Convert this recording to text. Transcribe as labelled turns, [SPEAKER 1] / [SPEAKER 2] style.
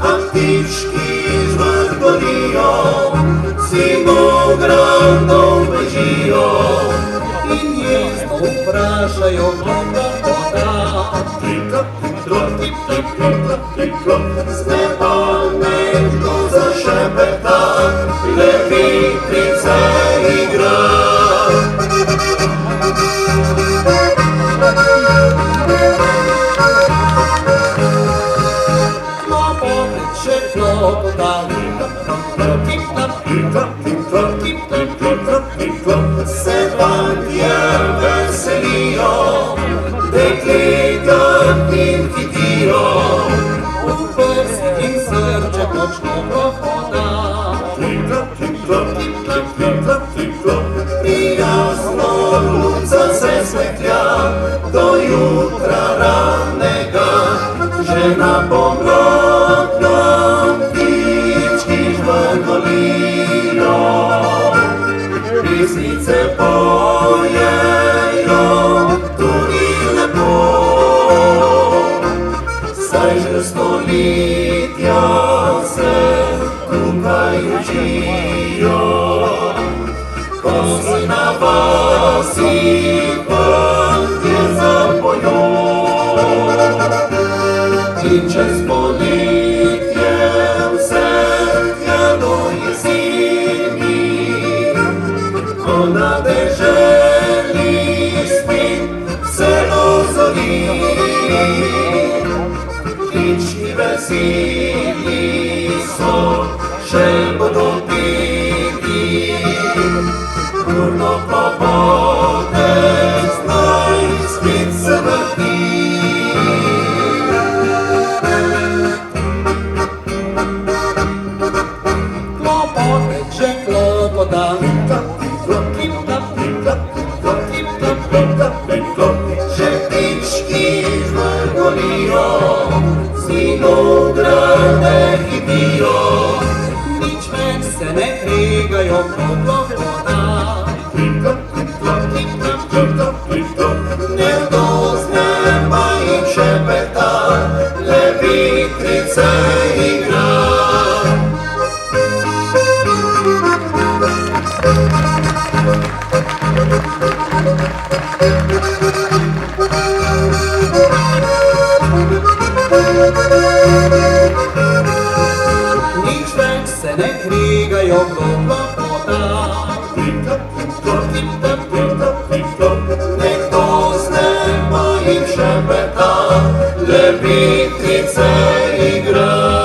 [SPEAKER 1] a ptički žvrgolijo, z vinogradov bežijo in jezdo vprašajo, z neba nekdo zašepeta, levitrica igra. Se fantje veselijo, dekleta njim hitijo, v prsi in srče močno prohoda. Prijazno lunca se smehlja do jutra ranega, žena pomlodnom ptički žvrgolijo. Pesnice pojejo tudi lepo, saj že stoletja se tukaj učijo. Ko si na vasi fantje zapojo in čez poletje vse tja do jeseni, na deželi spin se ozori, ptički veseli so, še bodo pili, urno klopotec naj spet se vrti. Klopotec že klopota, že ptički žvrgolijo, z vinograde hitijo, nič več se ne kregajo, voda. Nekdo z neba jim šepeta, levitrice igra. Nič več se ne krigajo, voda. Nekdo z neba jim šepeta, levitrice igra.